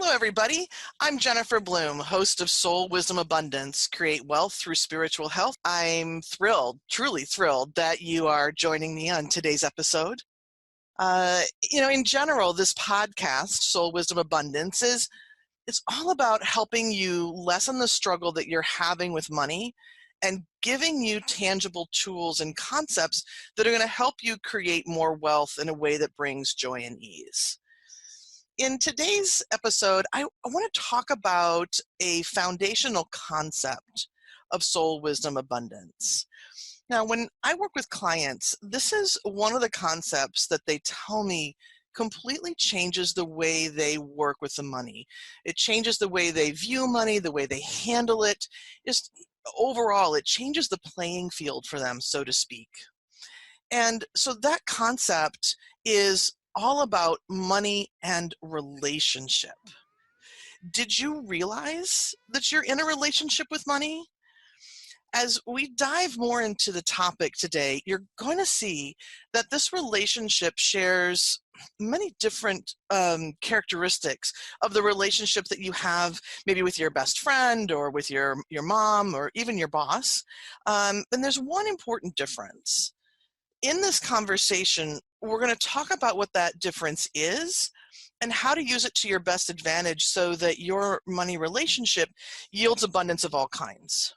Hello, everybody. I'm Jennifer Bloom, host of Soul Wisdom Abundance, Create Wealth Through Spiritual Health. I'm thrilled, truly thrilled that you are joining me on today's episode. In general, this podcast, Soul Wisdom Abundance, it's all about helping you lessen the struggle that you're having with money and giving you tangible tools and concepts that are going to help you create more wealth in a way that brings joy and ease. In today's episode, I want to talk about a foundational concept of soul wisdom abundance. Now, when I work with clients, this is one of the concepts that they tell me completely changes the way they work with the money. It changes the way they view money, the way they handle it. Just overall, it changes the playing field for them, so to speak. And so that concept is all about money and relationship. Did you realize that you're in a relationship with money? As we dive more into the topic today, you're going to see that this relationship shares many different characteristics of the relationship that you have maybe with your best friend or with your mom or even your boss. And there's one important difference. In this conversation, we're going to talk about what that difference is and how to use it to your best advantage so that your money relationship yields abundance of all kinds.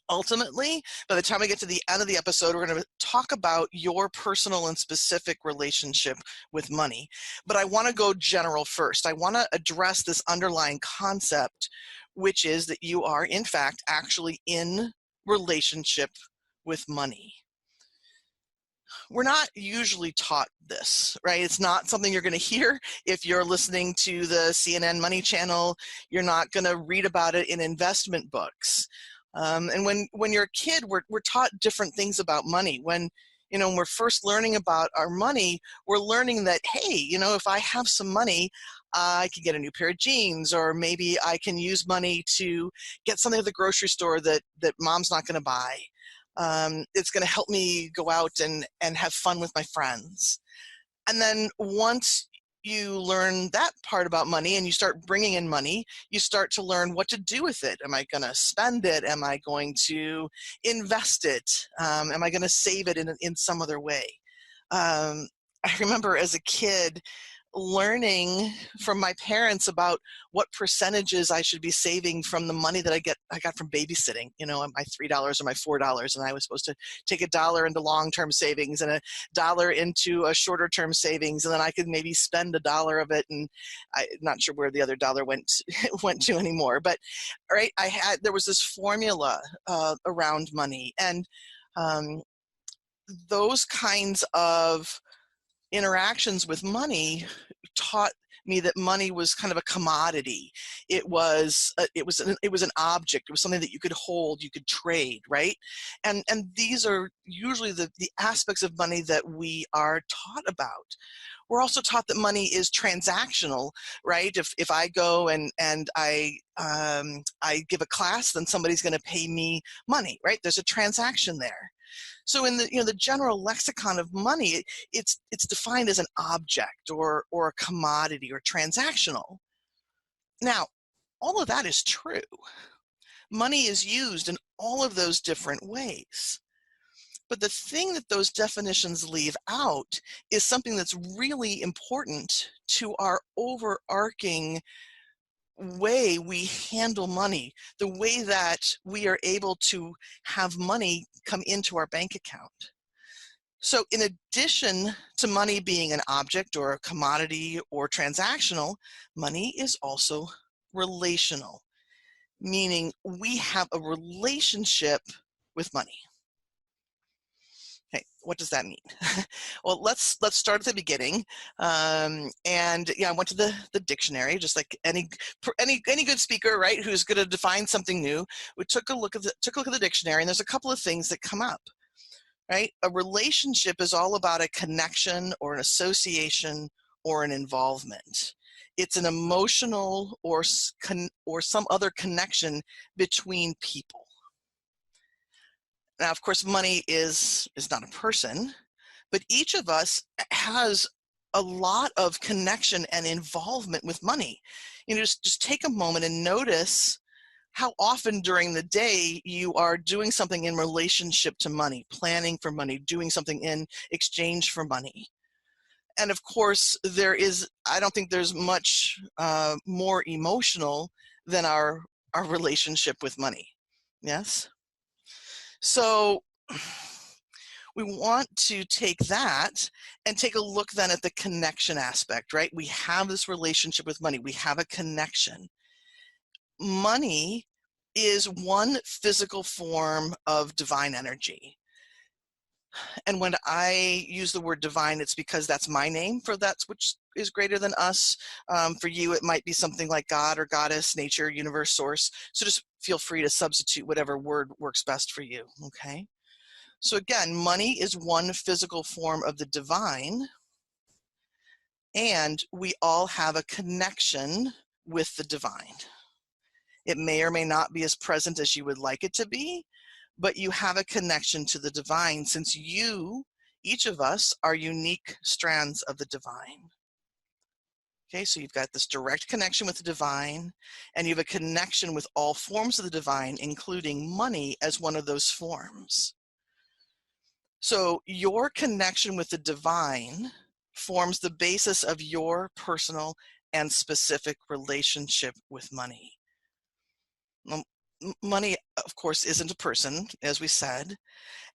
Ultimately, by the time we get to the end of the episode, we're going to talk about your personal and specific relationship with money. But I want to go general first. I want to address this underlying concept, which is that you are, in fact, actually in relationship with money. We're not usually taught this, right? It's not something you're going to hear if you're listening to the CNN Money Channel. You're not going to read about it in investment books. And when you're a kid, we're taught different things about money. When we're first learning about our money, we're learning that, hey, if I have some money, I can get a new pair of jeans, or maybe I can use money to get something at the grocery store that mom's not going to buy. It's going to help me go out and have fun with my friends. And then once you learn that part about money and you start bringing in money, you start to learn what to do with it. Am I going to spend it? Am I going to invest it? Am I going to save it in some other way? I remember as a kid learning from my parents about what percentages I should be saving from the money that I got from babysitting, my $3 or my $4. And I was supposed to take $1 into long-term savings and $1 into a shorter-term savings. And then I could maybe spend $1 of it. And I'm not sure where the other dollar went to anymore. But right, there was this formula around money. And those kinds of interactions with money taught me that money was kind of a commodity. It was an object. It was something that you could hold, you could trade, right? And these are usually the aspects of money that we are taught about. We're also taught that money is transactional, right? If I go and I give a class, then somebody's going to pay me money, right? There's a transaction there. So in the general lexicon of money, it's defined as an object or a commodity or transactional. Now, all of that is true. Money is used in all of those different ways. But the thing that those definitions leave out is something that's really important to our overarching way we handle money, the way that we are able to have money come into our bank account. So in addition to money being an object or a commodity or transactional, money is also relational, meaning we have a relationship with money. Okay, what does that mean? Well, let's start at the beginning. I went to the dictionary, just like any good speaker, right? Who's going to define something new. We took a look at the dictionary, and there's a couple of things that come up, right? A relationship is all about a connection or an association or an involvement. It's an emotional or some other connection between people. Now, of course, money is not a person, but each of us has a lot of connection and involvement with money. Just take a moment and notice how often during the day you are doing something in relationship to money, planning for money, doing something in exchange for money. And of course, I don't think there's much more emotional than our relationship with money. Yes? So we want to take that and take a look then at the connection aspect, right? We have this relationship with money. We have a connection. Money is one physical form of divine energy. And when I use the word divine, it's because that's my name for that which is greater than us. For you, it might be something like God or goddess, nature, universe, source. So just feel free to substitute whatever word works best for you, okay? So again, money is one physical form of the divine, and we all have a connection with the divine. It may or may not be as present as you would like it to be, but you have a connection to the divine, since each of us, are unique strands of the divine. Okay, so you've got this direct connection with the divine, and you have a connection with all forms of the divine, including money as one of those forms. So your connection with the divine forms the basis of your personal and specific relationship with money. Money, of course, isn't a person, as we said,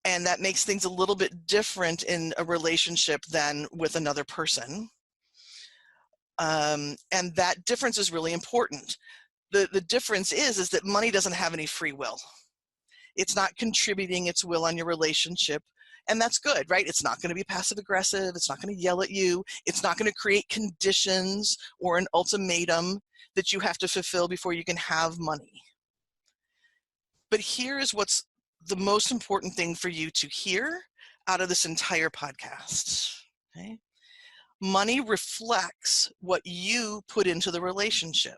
and that makes things a little bit different in a relationship than with another person. And that difference is really important. The difference is that money doesn't have any free will. It's not contributing its will on your relationship, and that's good, right? It's not going to be passive aggressive. It's not going to yell at you. It's not going to create conditions or an ultimatum that you have to fulfill before you can have money. But here is what's the most important thing for you to hear out of this entire podcast, okay? Money reflects what you put into the relationship,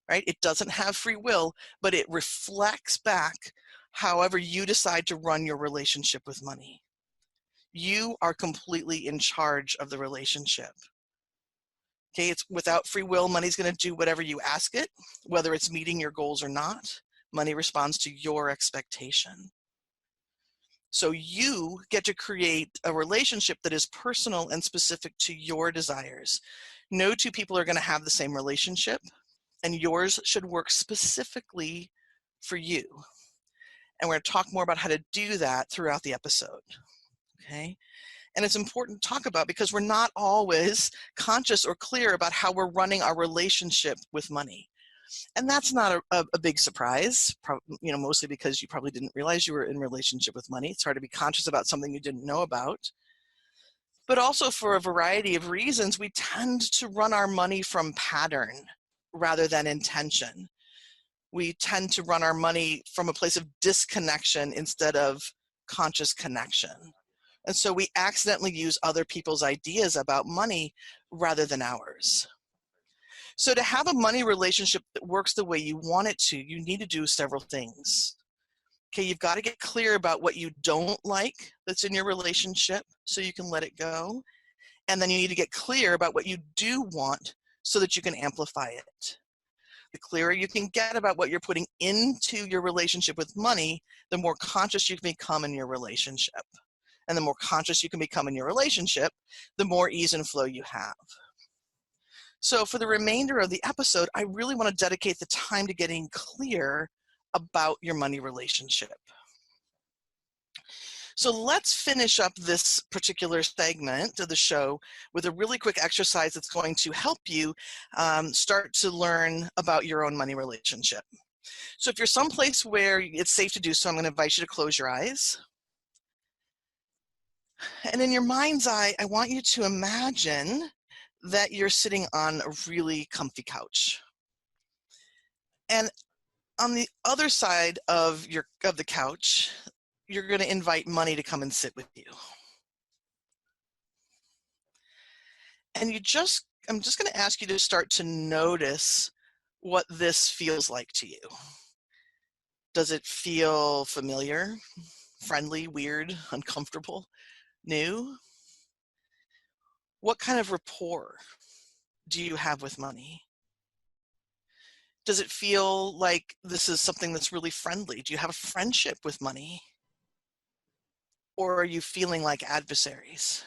right? It doesn't have free will, but it reflects back however you decide to run your relationship with money. You are completely in charge of the relationship. Okay, it's without free will, money's going to do whatever you ask it, whether it's meeting your goals or not. Money responds to your expectation. So you get to create a relationship that is personal and specific to your desires. No two people are going to have the same relationship, and yours should work specifically for you. And we're going to talk more about how to do that throughout the episode, okay? And it's important to talk about because we're not always conscious or clear about how we're running our relationship with money. And that's not a big surprise, mostly because you probably didn't realize you were in relationship with money. It's hard to be conscious about something you didn't know about. But also for a variety of reasons, we tend to run our money from pattern rather than intention. We tend to run our money from a place of disconnection instead of conscious connection. And so we accidentally use other people's ideas about money rather than ours. So to have a money relationship that works the way you want it to, you need to do several things. Okay, you've got to get clear about what you don't like that's in your relationship so you can let it go. And then you need to get clear about what you do want so that you can amplify it. The clearer you can get about what you're putting into your relationship with money, the more conscious you can become in your relationship. And the more conscious you can become in your relationship, the more ease and flow you have. So for the remainder of the episode, I really want to dedicate the time to getting clear about your money relationship. So let's finish up this particular segment of the show with a really quick exercise that's going to help you start to learn about your own money relationship. So if you're someplace where it's safe to do so, I'm going to invite you to close your eyes. And in your mind's eye, I want you to imagine that you're sitting on a really comfy couch. And on the other side of the couch, you're going to invite money to come and sit with you. And I'm just going to ask you to start to notice what this feels like to you. Does it feel familiar, friendly, weird, uncomfortable, new? What kind of rapport do you have with money? Does it feel like this is something that's really friendly? Do you have a friendship with money? Or are you feeling like adversaries?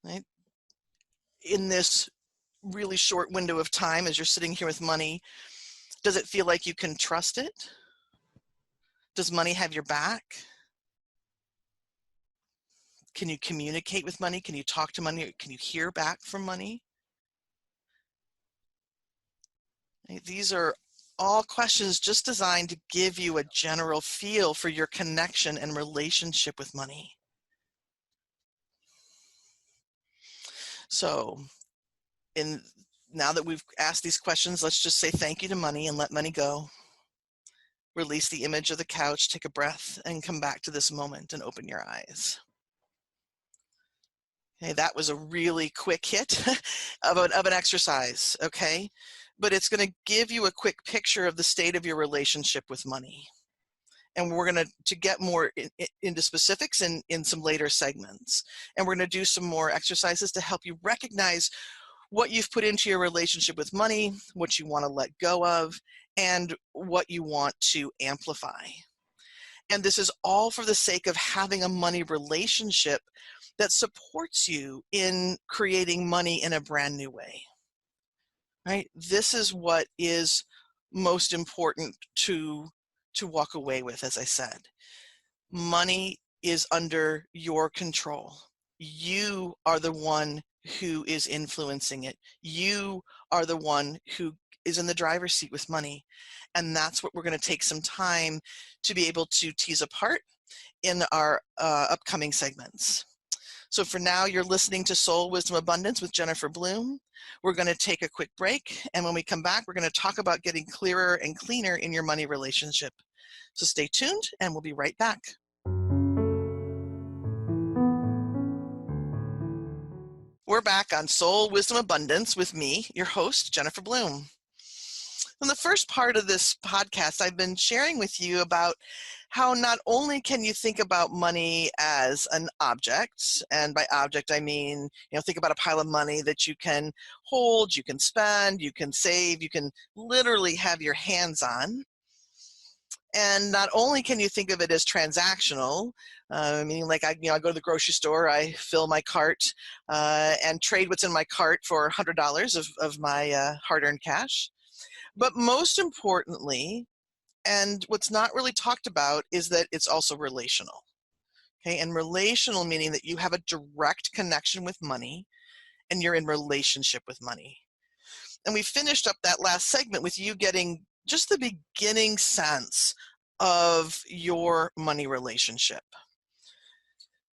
Right? In this really short window of time as you're sitting here with money, does it feel like you can trust it? Does money have your back? Can you communicate with money? Can you talk to money? Can you hear back from money? Right? These are all questions just designed to give you a general feel for your connection and relationship with money. So now that we've asked these questions, let's just say thank you to money and let money go. Release the image of the couch, take a breath, and come back to this moment and open your eyes. Okay, that was a really quick hit of an exercise, okay? But it's going to give you a quick picture of the state of your relationship with money. And we're going to get more into specifics in some later segments. And we're going to do some more exercises to help you recognize what you've put into your relationship with money, what you want to let go of, and what you want to amplify. And this is all for the sake of having a money relationship that supports you in creating money in a brand new way, right? This is what is most important to walk away with, as I said. Money is under your control. You are the one who is influencing it. You are the one who is in the driver's seat with money. And that's what we're going to take some time to be able to tease apart in our upcoming segments. So for now, you're listening to Soul Wisdom Abundance with Jennifer Bloom. We're going to take a quick break. And when we come back, we're going to talk about getting clearer and cleaner in your money relationship. So stay tuned and we'll be right back. We're back on Soul Wisdom Abundance with me, your host, Jennifer Bloom. In the first part of this podcast, I've been sharing with you about how not only can you think about money as an object, and by object I mean, think about a pile of money that you can hold, you can spend, you can save, you can literally have your hands on. And not only can you think of it as transactional, meaning like I go to the grocery store, I fill my cart and trade what's in my cart for $100 of my hard-earned cash. But most importantly, and what's not really talked about, is that it's also relational. Okay, and relational meaning that you have a direct connection with money and you're in relationship with money. And we finished up that last segment with you getting just the beginning sense of your money relationship.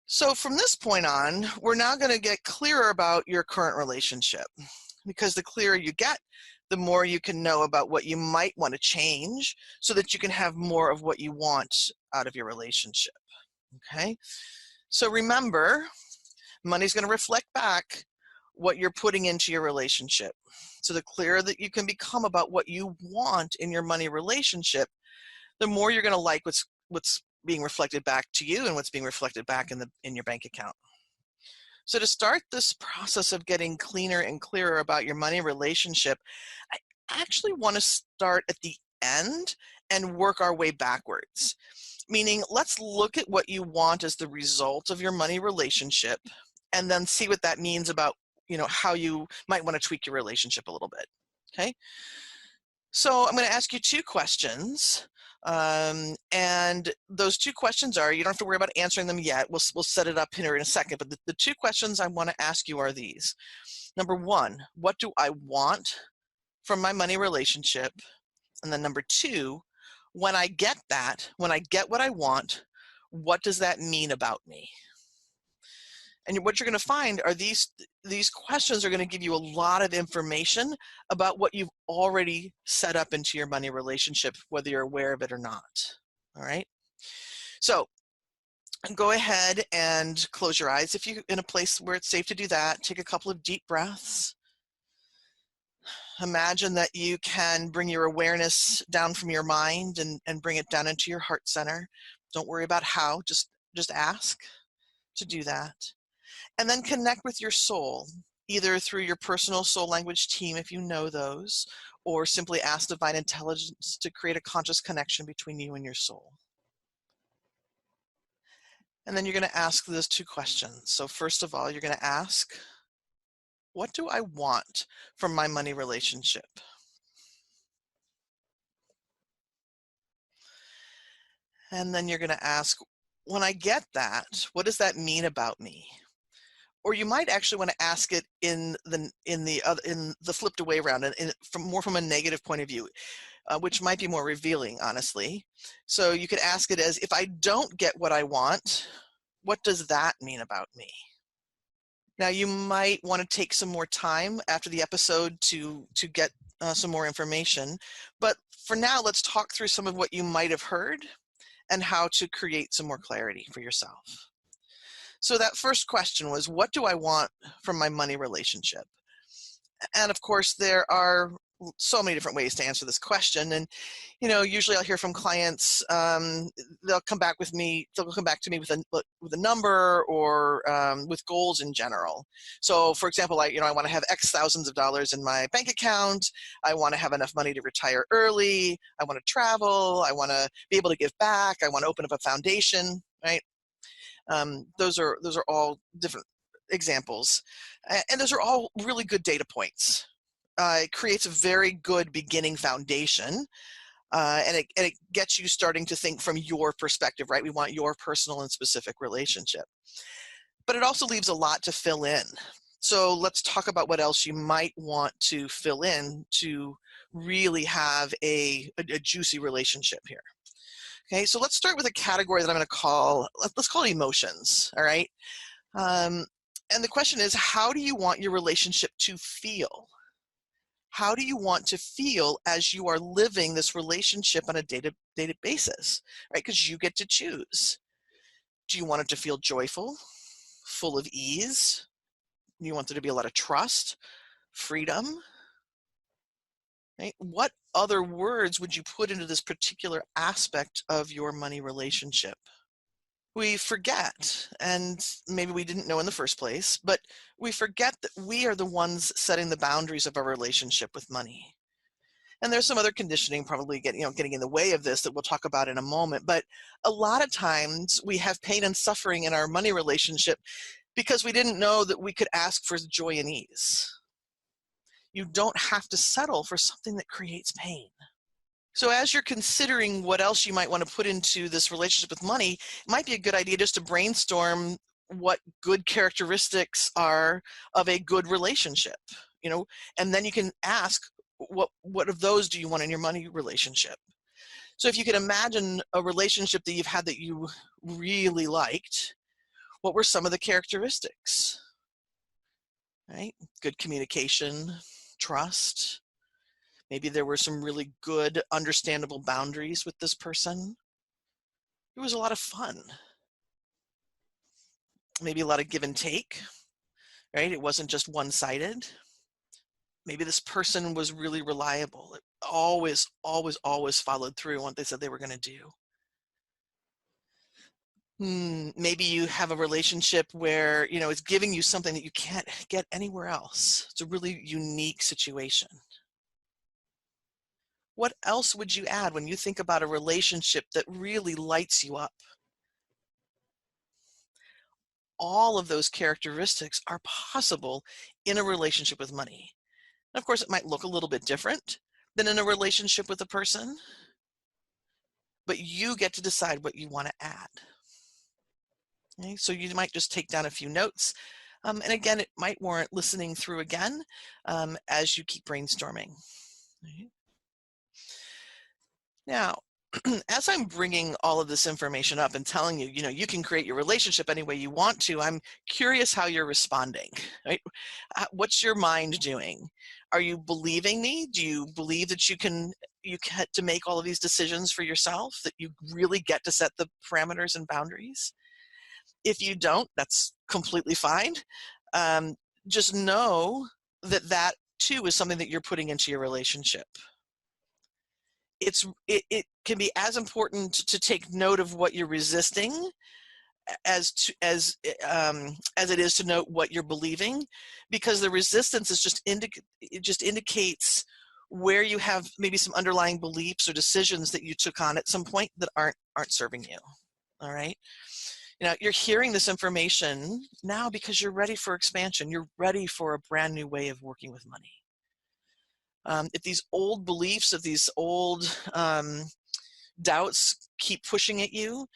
So from this point on, we're now going to get clearer about your current relationship, because the clearer you get, the more you can know about what you might want to change so that you can have more of what you want out of your relationship. Okay? So remember, money's going to reflect back what you're putting into your relationship. So the clearer that you can become about what you want in your money relationship, the more you're going to like what's being reflected back to you and what's being reflected back in your bank account. So to start this process of getting cleaner and clearer about your money relationship, I actually want to start at the end and work our way backwards. Meaning, let's look at what you want as the result of your money relationship and then see what that means about, how you might want to tweak your relationship a little bit. Okay? So I'm going to ask you two questions. And those two questions are, you don't have to worry about answering them yet. We'll set it up here in a second. But the two questions I want to ask you are these. Number one, what do I want from my money relationship? And then number two, when I get what I want, what does that mean about me? And what you're going to find are these questions are going to give you a lot of information about what you've already set up into your money relationship, whether you're aware of it or not. All right. So go ahead and close your eyes if you're in a place where it's safe to do that. Take a couple of deep breaths. Imagine that you can bring your awareness down from your mind and bring it down into your heart center. Don't worry about how, just ask to do that. And then connect with your soul, either through your personal soul language team, if you know those, or simply ask divine intelligence to create a conscious connection between you and your soul. And then you're going to ask those two questions. So first of all, you're going to ask, what do I want from my money relationship? And then you're going to ask, when I get that, what does that mean about me? Or you might actually want to ask it in the flipped away round, and from a negative point of view, which might be more revealing, honestly. So you could ask it as, if I don't get what I want, what does that mean about me? Now you might want to take some more time after the episode to get some more information, but for now, let's talk through some of what you might have heard and how to create some more clarity for yourself. So that first question was, what do I want from my money relationship? And of course, there are so many different ways to answer this question. And, usually I'll hear from clients, they'll come back to me with a number, or with goals in general. So for example, I want to have X thousands of dollars in my bank account. I want to have enough money to retire early. I want to travel. I want to be able to give back. I want to open up a foundation, right? Those are all different examples, and those are all really good data points. It creates a very good beginning foundation, and it gets you starting to think from your perspective, right? We want your personal and specific relationship, but it also leaves a lot to fill in. So let's talk about what else you might want to fill in to really have a juicy relationship here. Okay, so let's start with a category that I'm going to call, let's call it emotions, all right? And the question is, how do you want your relationship to feel? How do you want to feel as you are living this relationship on a day-to-day basis, right? Because you get to choose. Do you want it to feel joyful, full of ease? Do you want there to be a lot of trust, freedom? Right? What other words would you put into this particular aspect of your money relationship? We forget, and maybe we didn't know in the first place, but we forget that we are the ones setting the boundaries of our relationship with money. And there's some other conditioning probably getting in the way of this that we'll talk about in a moment. But a lot of times we have pain and suffering in our money relationship because we didn't know that we could ask for joy and ease. You don't have to settle for something that creates pain. So as you're considering what else you might want to put into this relationship with money, it might be a good idea just to brainstorm what good characteristics are of a good relationship, and then you can ask, what of those do you want in your money relationship? So if you could imagine a relationship that you've had that you really liked, what were some of the characteristics? Right? Good communication, trust. Maybe there were some really good, understandable boundaries with this person. It was a lot of fun. Maybe a lot of give and take, right? It wasn't just one-sided. Maybe this person was really reliable. It always followed through on what they said they were going to do. Maybe you have a relationship where, it's giving you something that you can't get anywhere else. It's a really unique situation. What else would you add when you think about a relationship that really lights you up? All of those characteristics are possible in a relationship with money. And of course, it might look a little bit different than in a relationship with a person, but you get to decide what you want to add. Okay? So you might just take down a few notes. And again, it might warrant listening through again as you keep brainstorming. Okay? Now, as I'm bringing all of this information up and telling you, you can create your relationship any way you want to, I'm curious how you're responding, right? What's your mind doing? Are you believing me? Do you believe that you get to make all of these decisions for yourself, that you really get to set the parameters and boundaries? If you don't, that's completely fine. Just know that too is something that you're putting into your relationship. It can be as important to take note of what you're resisting as it is to note what you're believing, because the resistance is it just indicates where you have maybe some underlying beliefs or decisions that you took on at some point that aren't serving you. All right. You're hearing this information now because you're ready for expansion. You're ready for a brand new way of working with money. If these old beliefs, if these old doubts keep pushing at you,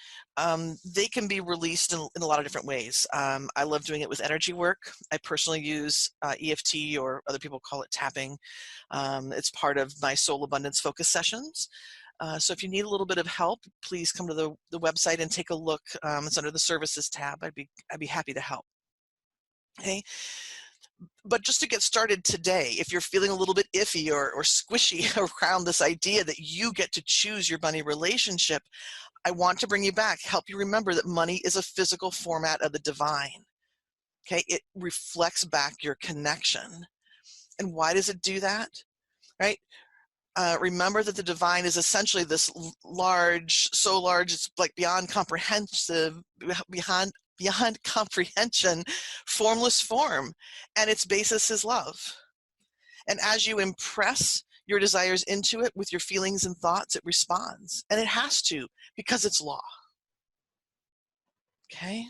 they can be released in a lot of different ways. I love doing it with energy work. I personally use EFT, or other people call it tapping. It's part of my Soul Abundance Focus sessions. So if you need a little bit of help, please come to the website and take a look. It's under the services tab. I'd be happy to help. Okay. But just to get started today, if you're feeling a little bit iffy or squishy around this idea that you get to choose your money relationship, I want to bring you back, help you remember that money is a physical format of the divine. Okay, it reflects back your connection. And why does it do that? Right? Remember that the divine is essentially this large, so large it's like beyond comprehension, formless form, and its basis is love. And as you impress your desires into it with your feelings and thoughts, it responds, and it has to, because it's law. Okay,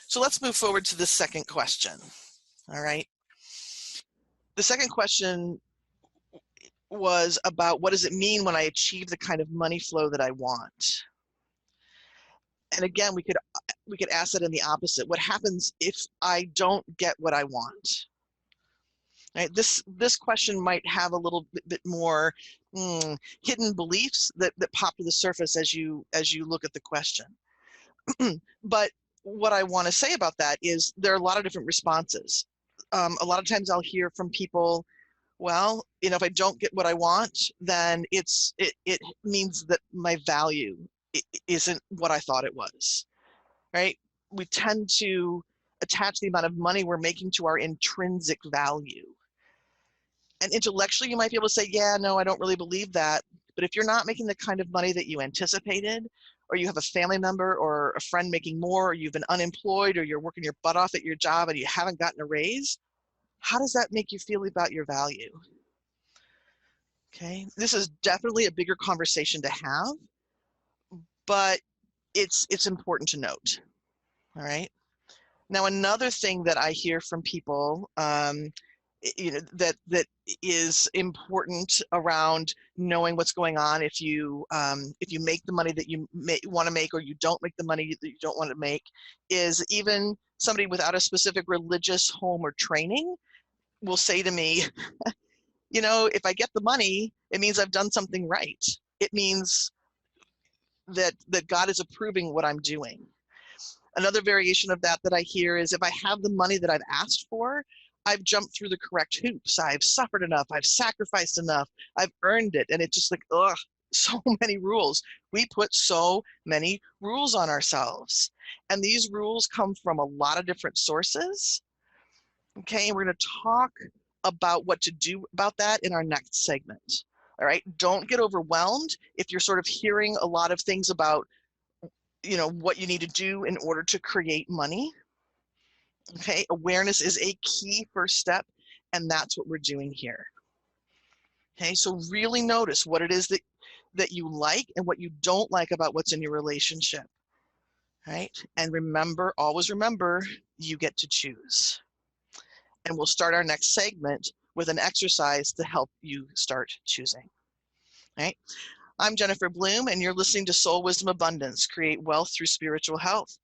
so let's move forward to the second question. All right, the second question was about, what does it mean when I achieve the kind of money flow that I want? And again, we could ask that in the opposite. What happens if I don't get what I want? Right? This question might have a little bit more hidden beliefs that pop to the surface as you look at the question. But what I want to say about that is there are a lot of different responses. A lot of times I'll hear from people, well, if I don't get what I want, then it means that my value isn't what I thought it was, right? We tend to attach the amount of money we're making to our intrinsic value. And intellectually, you might be able to say, yeah, no, I don't really believe that. But if you're not making the kind of money that you anticipated, or you have a family member or a friend making more, or you've been unemployed, or you're working your butt off at your job and you haven't gotten a raise, how does that make you feel about your value? Okay, this is definitely a bigger conversation to have, but it's important to note. All right. Now, another thing that I hear from people, that is important around knowing what's going on if you make the money that you want to make, or you don't make the money that you don't want to make, is even somebody without a specific religious home or training will say to me, if I get the money, it means I've done something right. It means that God is approving what I'm doing. Another variation of that I hear is, if I have the money that I've asked for, I've jumped through the correct hoops. I've suffered enough. I've sacrificed enough. I've earned it. And it's just like, ugh, so many rules. We put so many rules on ourselves. And these rules come from a lot of different sources. Okay, and we're going to talk about what to do about that in our next segment. All right, don't get overwhelmed if you're sort of hearing a lot of things about what you need to do in order to create money. Okay, awareness is a key first step, and that's what we're doing here. Okay, so really notice what it is that you like and what you don't like about what's in your relationship. Right, and remember, always remember, you get to choose. And we'll start our next segment with an exercise to help you start choosing. Right. I'm Jennifer Bloom, and you're listening to Soul Wisdom Abundance, Create Wealth Through Spiritual Health.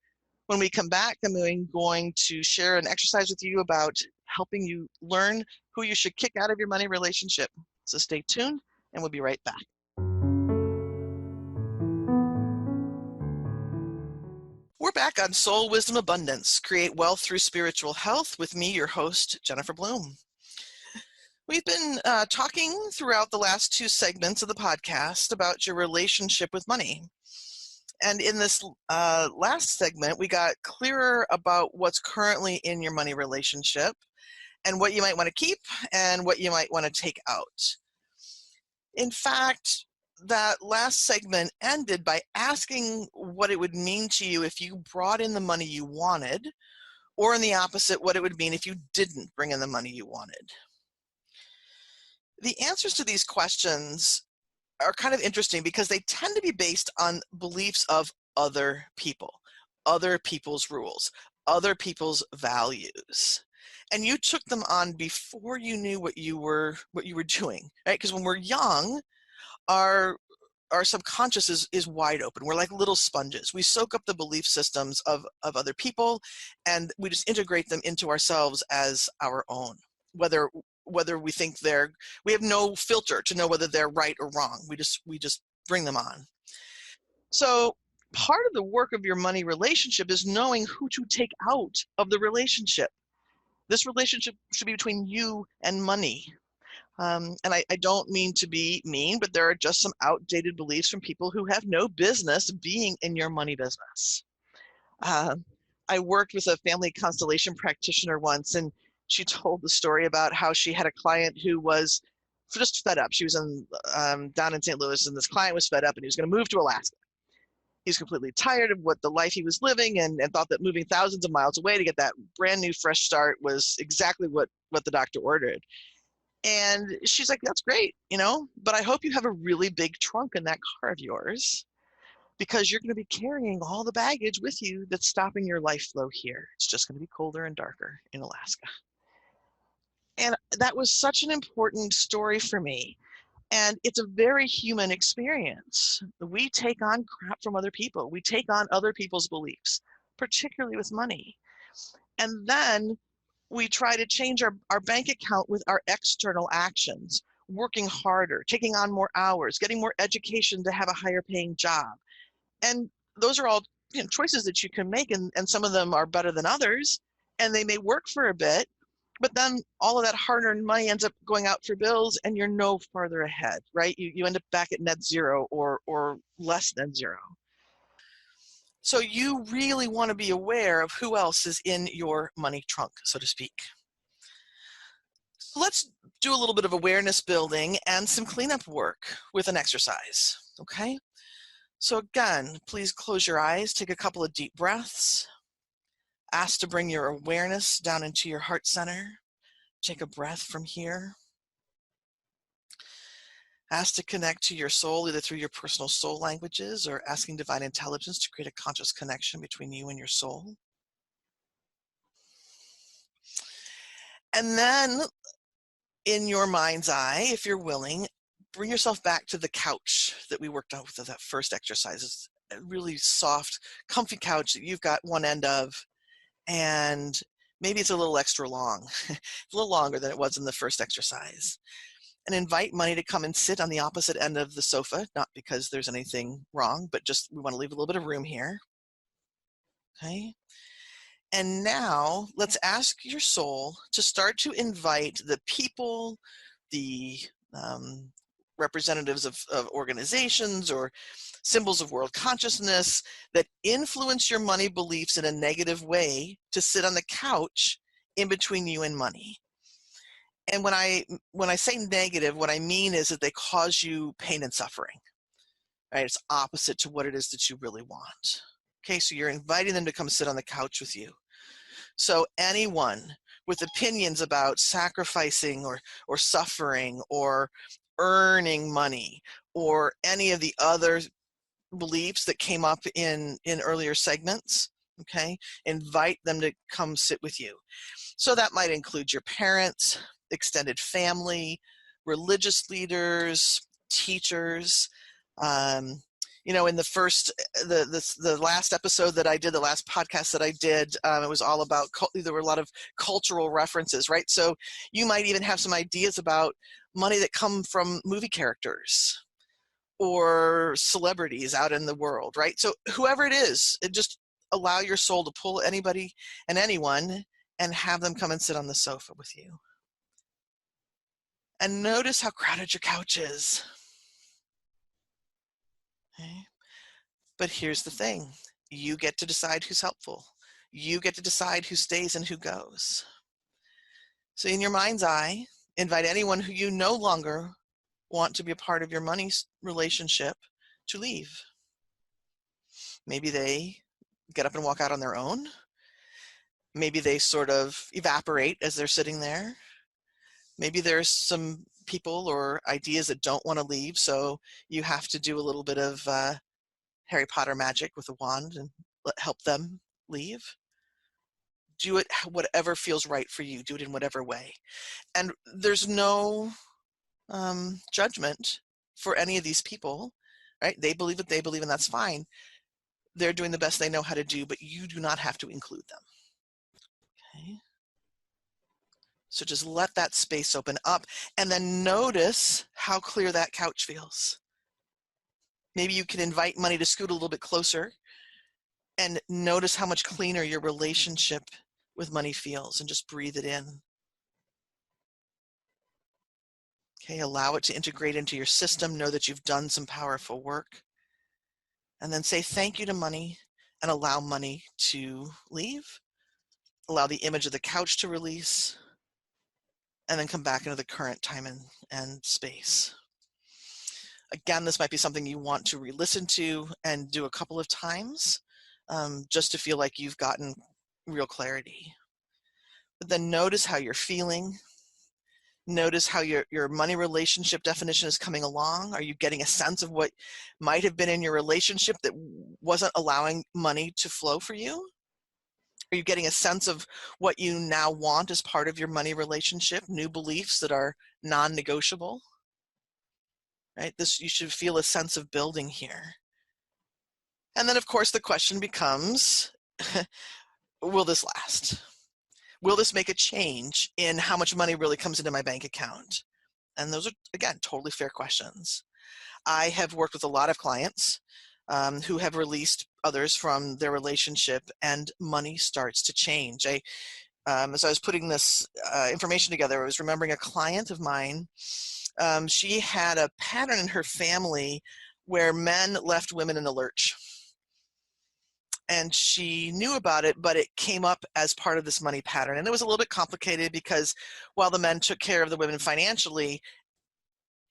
When we come back, I'm going to share an exercise with you about helping you learn who you should kick out of your money relationship. So stay tuned, and we'll be right back. We're back on Soul Wisdom Abundance, Create Wealth Through Spiritual Health, with me, your host, Jennifer Bloom. We've been talking throughout the last two segments of the podcast about your relationship with money. And in this last segment, we got clearer about what's currently in your money relationship and what you might want to keep and what you might want to take out. In fact, that last segment ended by asking what it would mean to you if you brought in the money you wanted, or in the opposite, what it would mean if you didn't bring in the money you wanted. The answers to these questions are kind of interesting because they tend to be based on beliefs of other people, other people's rules, other people's values. And you took them on before you knew what you were doing, right? Because when we're young, our subconscious is wide open. We're like little sponges. We soak up the belief systems of other people, and we just integrate them into ourselves as our own, whether we think we have no filter to know whether they're right or wrong. We just bring them on. So part of the work of your money relationship is knowing who to take out of the relationship. This relationship should be between you and money. And I don't mean to be mean, but there are just some outdated beliefs from people who have no business being in your money business. I worked with a family constellation practitioner once, and she told the story about how she had a client who was just fed up. She was down in St. Louis, and this client was fed up, and he was going to move to Alaska. He was completely tired of what the life he was living, and thought that moving thousands of miles away to get that brand new fresh start was exactly what the doctor ordered. And she's like, that's great, but I hope you have a really big trunk in that car of yours, because you're going to be carrying all the baggage with you that's stopping your life flow here. It's just going to be colder and darker in Alaska. And that was such an important story for me. And it's a very human experience. We take on crap from other people. We take on other people's beliefs, particularly with money. And then we try to change our bank account with our external actions, working harder, taking on more hours, getting more education to have a higher paying job. And those are all choices that you can make, and some of them are better than others, and they may work for a bit, but then all of that hard-earned money ends up going out for bills, and you're no farther ahead, right? You end up back at net zero or less than zero. So you really want to be aware of who else is in your money trunk, so to speak. So let's do a little bit of awareness building and some cleanup work with an exercise, okay? So again, please close your eyes, take a couple of deep breaths. Ask to bring your awareness down into your heart center. Take a breath from here. Ask to connect to your soul, either through your personal soul languages or asking divine intelligence to create a conscious connection between you and your soul. And then, in your mind's eye, if you're willing, bring yourself back to the couch that we worked on with that first exercise. It's a really soft, comfy couch that you've got one end of, and maybe it's a little extra long, a little longer than it was in the first exercise. And invite money to come and sit on the opposite end of the sofa, not because there's anything wrong, but just we want to leave a little bit of room here. Okay. And now let's ask your soul to start to invite the people, the representatives of organizations or symbols of world consciousness that influence your money beliefs in a negative way to sit on the couch in between you and money. And when I say negative, what I mean is that they cause you pain and suffering, right? It's opposite to what it is that you really want. Okay, so you're inviting them to come sit on the couch with you. So anyone with opinions about sacrificing or suffering or earning money or any of the other beliefs that came up in earlier segments, okay, invite them to come sit with you. So that might include your parents, extended family, religious leaders, teachers. In the last episode that I did, the last podcast that I did, it was all about, there were a lot of cultural references, right? So you might even have some ideas about money that come from movie characters or celebrities out in the world, right? So whoever it is, just allow your soul to pull anybody and anyone and have them come and sit on the sofa with you. And notice how crowded your couch is. Okay. But here's the thing. You get to decide who's helpful. You get to decide who stays and who goes. So in your mind's eye, invite anyone who you no longer want to be a part of your money relationship to leave. Maybe they get up and walk out on their own. Maybe they sort of evaporate as they're sitting there. Maybe there's some people or ideas that don't want to leave, so you have to do a little bit of Harry Potter magic with a wand and help them leave. Do it whatever feels right for you. Do it in whatever way. And there's no judgment for any of these people, right? They believe what they believe, and that's fine. They're doing the best they know how to do, but you do not have to include them. Okay. So just let that space open up, and then notice how clear that couch feels. Maybe you can invite money to scoot a little bit closer and notice how much cleaner your relationship with money feels, and just breathe it in. Okay, allow it to integrate into your system. Know that you've done some powerful work. And then say thank you to money and allow money to leave. Allow the image of the couch to release, and then come back into the current time and space. Again, this might be something you want to re-listen to and do a couple of times, just to feel like you've gotten real clarity. But then notice how you're feeling. Notice how your money relationship definition is coming along. Are you getting a sense of what might have been in your relationship that wasn't allowing money to flow for you? Are you getting a sense of what you now want as part of your money relationship, new beliefs that are non-negotiable? Right? You should feel a sense of building here. And then, of course, the question becomes, will this last? Will this make a change in how much money really comes into my bank account? And those are, again, totally fair questions. I have worked with a lot of clients who have released others from their relationship, and money starts to change. As I was putting this information together, I was remembering a client of mine. She had a pattern in her family where men left women in the lurch. And she knew about it, but it came up as part of this money pattern. And it was a little bit complicated because while the men took care of the women financially,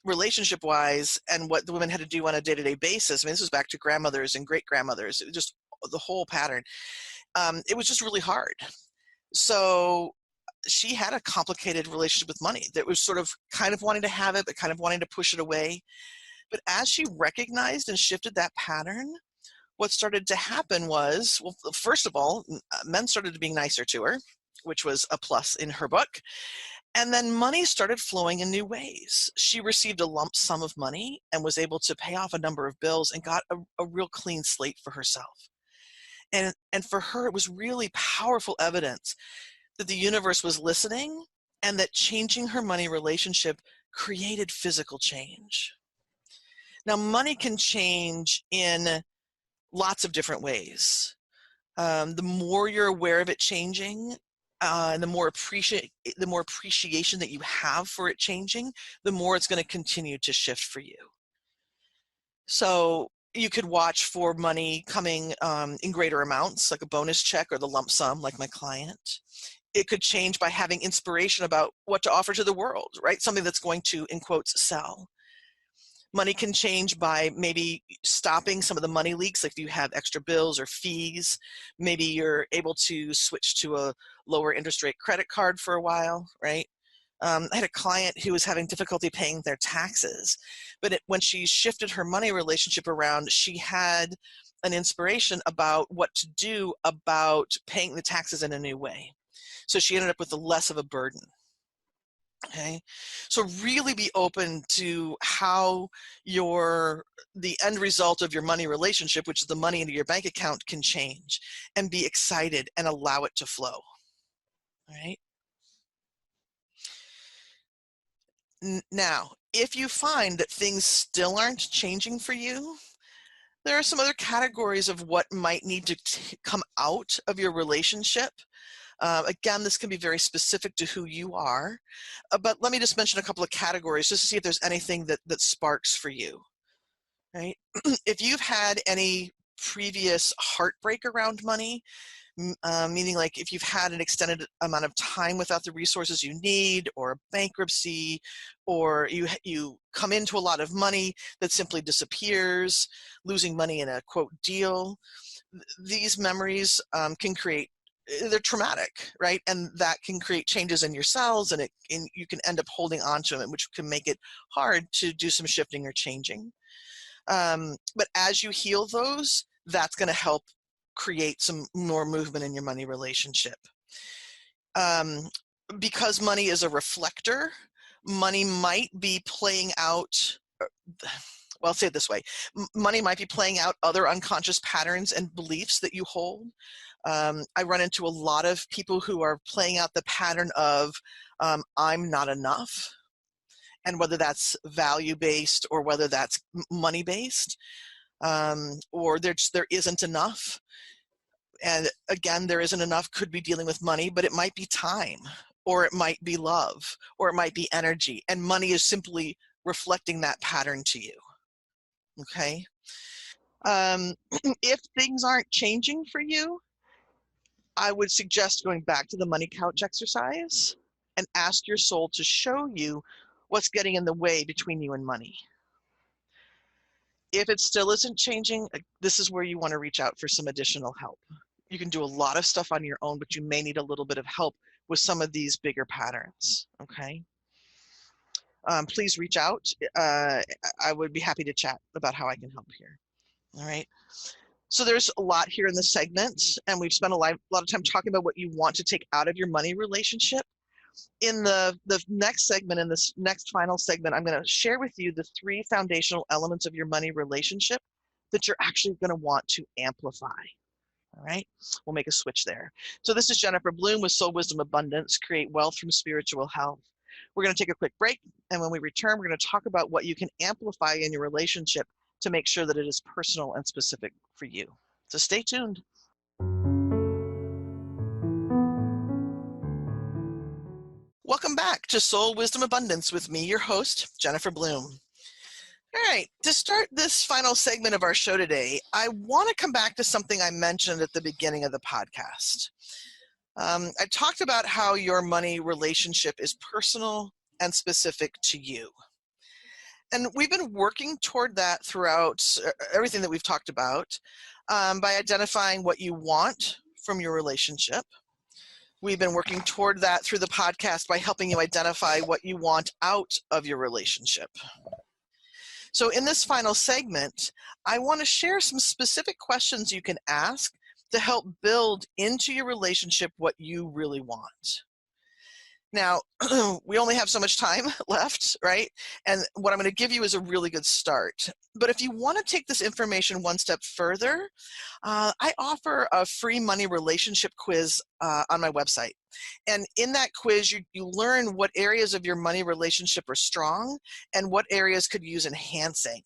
relationship-wise, and what the women had to do on a day-to-day basis, I mean, this was back to grandmothers and great-grandmothers, it was just the whole pattern. It was just really hard. So she had a complicated relationship with money that was sort of kind of wanting to have it, but kind of wanting to push it away. But as she recognized and shifted that pattern, what started to happen was, well, first of all, men started being nicer to her, which was a plus in her book. And then money started flowing in new ways. She received a lump sum of money and was able to pay off a number of bills and got a real clean slate for herself. And for her, it was really powerful evidence that the universe was listening and that changing her money relationship created physical change. Now, money can change in lots of different ways. The more you're aware of it changing, and the more appreciation that you have for it changing, the more it's going to continue to shift for you. So you could watch for money coming in greater amounts, like a bonus check or the lump sum, like my client. It could change by having inspiration about what to offer to the world, right? Something that's going to, in quotes, sell. Money can change by maybe stopping some of the money leaks, like if you have extra bills or fees, maybe you're able to switch to a lower interest rate credit card for a while, right? I had a client who was having difficulty paying their taxes, but when she shifted her money relationship around, she had an inspiration about what to do about paying the taxes in a new way. So she ended up with less of a burden. Okay, so really be open to how the end result of your money relationship, which is the money into your bank account, can change, and be excited and allow it to flow. All right. Now, if you find that things still aren't changing for you, there are some other categories of what might need to come out of your relationship. Again, this can be very specific to who you are, but let me just mention a couple of categories just to see if there's anything that sparks for you, right? If you've had any previous heartbreak around money, meaning like if you've had an extended amount of time without the resources you need, or a bankruptcy, or you come into a lot of money that simply disappears, losing money in a quote deal. These memories can create, they're traumatic, right? And that can create changes in your cells, and you can end up holding on to them, which can make it hard to do some shifting or changing. But as you heal those, that's going to help create some more movement in your money relationship. Because money is a reflector, money might be playing out, well, I'll say it this way. Money might be playing out other unconscious patterns and beliefs that you hold. I run into a lot of people who are playing out the pattern of I'm not enough, and whether that's value-based or whether that's money-based, or there isn't enough. And again, there isn't enough could be dealing with money, but it might be time, or it might be love, or it might be energy. And money is simply reflecting that pattern to you. Okay? If things aren't changing for you, I would suggest going back to the money couch exercise and ask your soul to show you what's getting in the way between you and money. If it still isn't changing, this is where you want to reach out for some additional help. You can do a lot of stuff on your own, but you may need a little bit of help with some of these bigger patterns, okay? Please reach out. I would be happy to chat about how I can help here, all right? So there's a lot here in this segment, and we've spent a lot of time talking about what you want to take out of your money relationship. In the next segment, in this next final segment, I'm going to share with you the 3 foundational elements of your money relationship that you're actually going to want to amplify. All right, we'll make a switch there. So this is Jennifer Bloom with Soul Wisdom Abundance, Create Wealth from Spiritual Health. We're going to take a quick break, and when we return, we're going to talk about what you can amplify in your relationship to make sure that it is personal and specific for you. So stay tuned. Welcome back to Soul Wisdom Abundance with me, your host, Jennifer Bloom. All right, to start this final segment of our show today, I want to come back to something I mentioned at the beginning of the podcast. I talked about how your money relationship is personal and specific to you. And we've been working toward that throughout everything that we've talked about by identifying what you want from your relationship. We've been working toward that through the podcast by helping you identify what you want out of your relationship. So in this final segment, I want to share some specific questions you can ask to help build into your relationship what you really want. Now, we only have so much time left, right? And what I'm going to give you is a really good start. But if you want to take this information one step further, I offer a free money relationship quiz on my website. And in that quiz, you learn what areas of your money relationship are strong and what areas could use enhancing.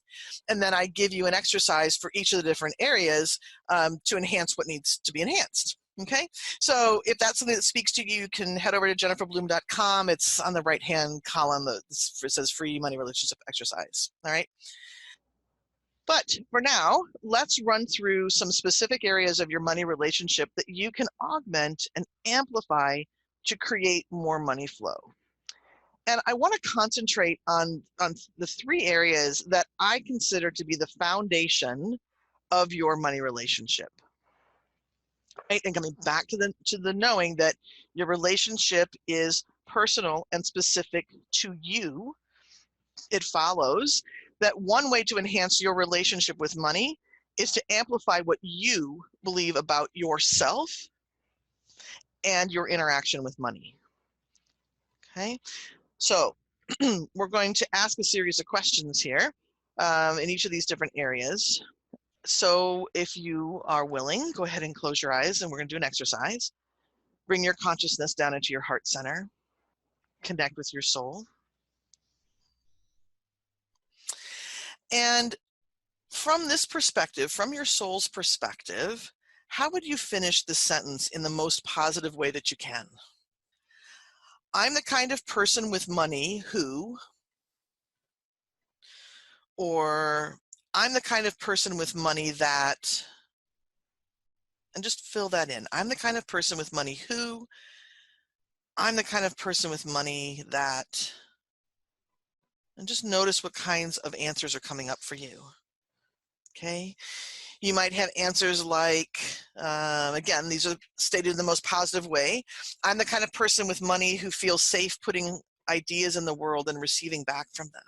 And then I give you an exercise for each of the different areas to enhance what needs to be enhanced. Okay, so if that's something that speaks to you, you can head over to jenniferbloom.com. It's on the right-hand column. It says free money relationship exercise. All right. But for now, let's run through some specific areas of your money relationship that you can augment and amplify to create more money flow. And I want to concentrate on the 3 areas that I consider to be the foundation of your money relationship. Right? And coming back to the knowing that your relationship is personal and specific to you, it follows that one way to enhance your relationship with money is to amplify what you believe about yourself and your interaction with money. Okay, so we're going to ask a series of questions here in each of these different areas. So if you are willing, go ahead and close your eyes, and we're going to do an exercise. Bring your consciousness down into your heart center. Connect with your soul. And from this perspective, from your soul's perspective, how would you finish the sentence in the most positive way that you can? I'm the kind of person with money who, or I'm the kind of person with money that, And just fill that in. I'm the kind of person with money who, I'm the kind of person with money that, and just notice what kinds of answers are coming up for you. Okay. You might have answers like, again, these are stated in the most positive way. I'm the kind of person with money who feels safe putting ideas in the world and receiving back from them.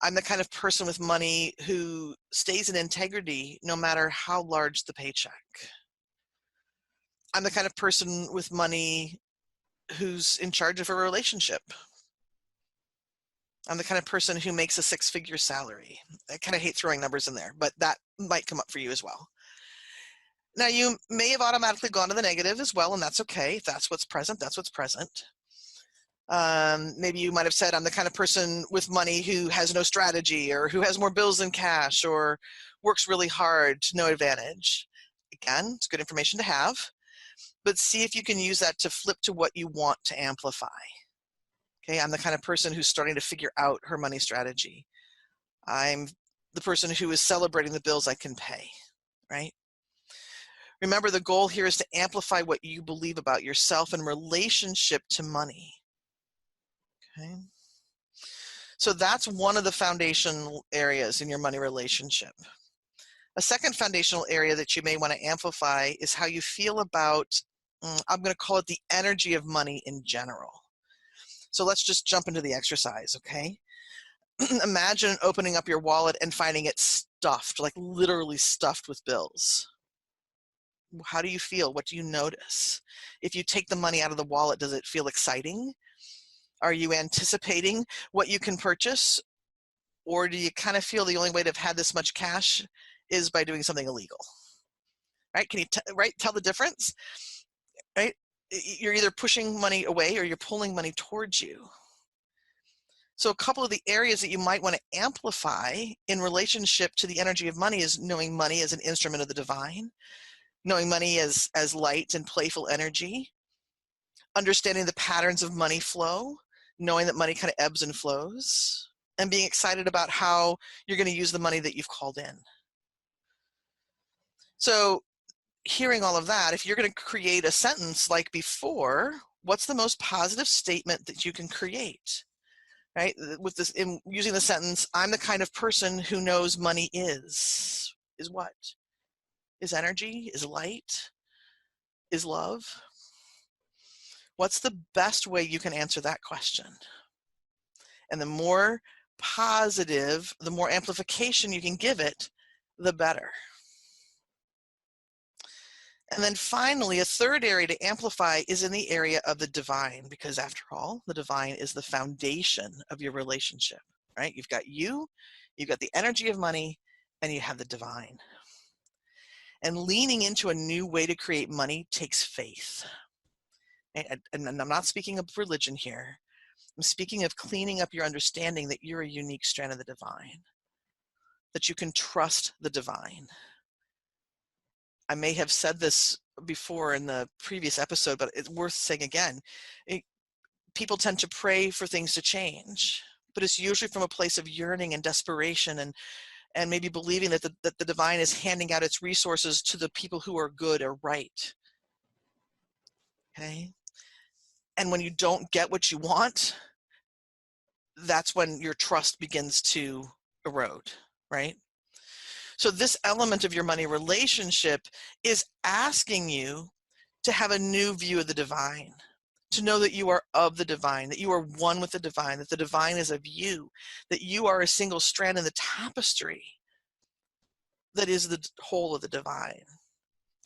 I'm the kind of person with money who stays in integrity no matter how large the paycheck. I'm the kind of person with money who's in charge of a relationship. I'm the kind of person who makes a six-figure salary. I kind of hate throwing numbers in there, but that might come up for you as well. Now, you may have automatically gone to the negative as well, and that's okay. If that's what's present, that's what's present. Maybe you might have said, I'm the kind of person with money who has no strategy, or who has more bills than cash, or works really hard to no advantage. Again, it's good information to have, but see if you can use that to flip to what you want to amplify. Okay, I'm the kind of person who's starting to figure out her money strategy. I'm the person who is celebrating the bills I can pay, right? Remember, the goal here is to amplify what you believe about yourself in relationship to money. Okay. So that's one of the foundational areas in your money relationship. A second foundational area that you may want to amplify is how you feel about, I'm going to call it the energy of money in general. So let's just jump into the exercise, okay? Imagine opening up your wallet and finding it stuffed, like literally stuffed with bills. How do you feel? What do you notice? If you take the money out of the wallet, does it feel exciting? Are you anticipating what you can purchase? Or do you kind of feel the only way to have had this much cash is by doing something illegal? Right? Can you tell the difference? Right? You're either pushing money away or you're pulling money towards you. So a couple of the areas that you might want to amplify in relationship to the energy of money is knowing money as an instrument of the divine, knowing money as light and playful energy, understanding the patterns of money flow, knowing that money kind of ebbs and flows, and being excited about how you're going to use the money that you've called in. So hearing all of that, if you're going to create a sentence like before, what's the most positive statement that you can create? Right? With this, in using the sentence, I'm the kind of person who knows money is what? Is energy? Is light? Is love? What's the best way you can answer that question? And the more positive, the more amplification you can give it, the better. And then finally, a third area to amplify is in the area of the divine, because after all, the divine is the foundation of your relationship, right? You've got the energy of money, and you have the divine. And leaning into a new way to create money takes faith. And I'm not speaking of religion here. I'm speaking of cleaning up your understanding that you're a unique strand of the divine, that you can trust the divine. I may have said this before in the previous episode, but it's worth saying again. People tend to pray for things to change, but it's usually from a place of yearning and desperation, and maybe believing that the divine is handing out its resources to the people who are good or right. Okay? And when you don't get what you want, that's when your trust begins to erode, right? So this element of your money relationship is asking you to have a new view of the divine, to know that you are of the divine, that you are one with the divine, that the divine is of you, that you are a single strand in the tapestry that is the whole of the divine.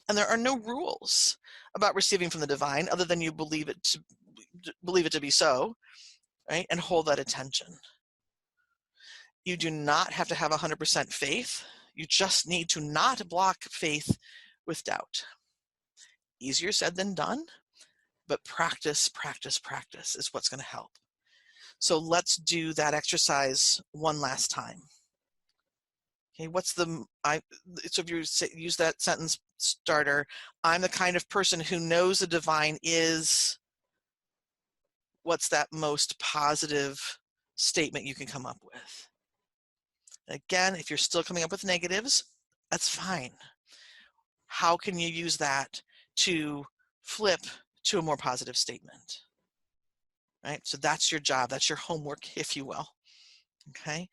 And there are no rules about receiving from the divine other than you believe it to be so, right? And hold that attention. You do not have to have 100% faith. You just need to not block faith with doubt. Easier said than done, but practice, practice, practice is what's going to help. So let's do that exercise one last time. Okay, so if you use that sentence starter, I'm the kind of person who knows the divine is, what's that most positive statement you can come up with? Again, if you're still coming up with negatives, that's fine. how can you use that to flip to a more positive statement? Right? So that's your job. That's your homework, if you will. Okay.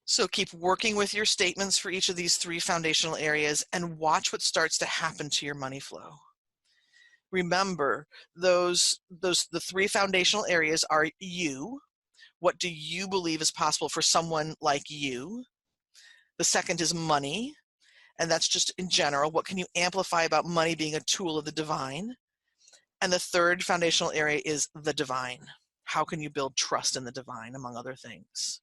So keep working with your statements for each of these 3 foundational areas and watch what starts to happen to your money flow. Remember, the 3 foundational areas are you. What do you believe is possible for someone like you? The second is money, and that's just in general. What can you amplify about money being a tool of the divine? And the third foundational area is the divine. How can you build trust in the divine, among other things?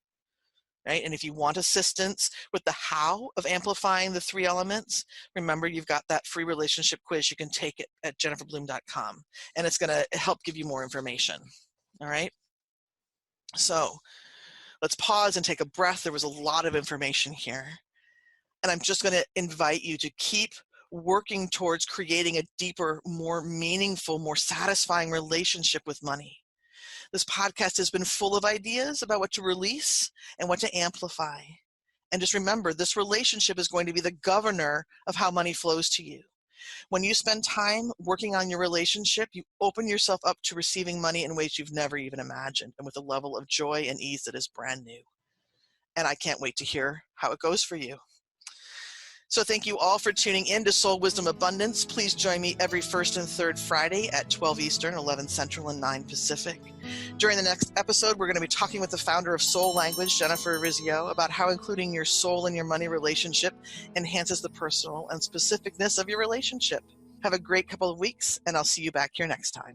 Right? And if you want assistance with the how of amplifying the 3 elements, remember you've got that free relationship quiz. You can take it at jenniferbloom.com, and it's going to help give you more information. All right? So let's pause and take a breath. There was a lot of information here. And I'm just going to invite you to keep working towards creating a deeper, more meaningful, more satisfying relationship with money. This podcast has been full of ideas about what to release and what to amplify. And just remember, this relationship is going to be the governor of how money flows to you. When you spend time working on your relationship, you open yourself up to receiving money in ways you've never even imagined, and with a level of joy and ease that is brand new. And I can't wait to hear how it goes for you. So thank you all for tuning in to Soul Wisdom Abundance. Please join me every first and third Friday at 12 Eastern, 11 Central, and 9 Pacific. During the next episode, we're going to be talking with the founder of Soul Language, Jennifer Rizzio, about how including your soul in your money relationship enhances the personal and specificness of your relationship. Have a great couple of weeks, and I'll see you back here next time.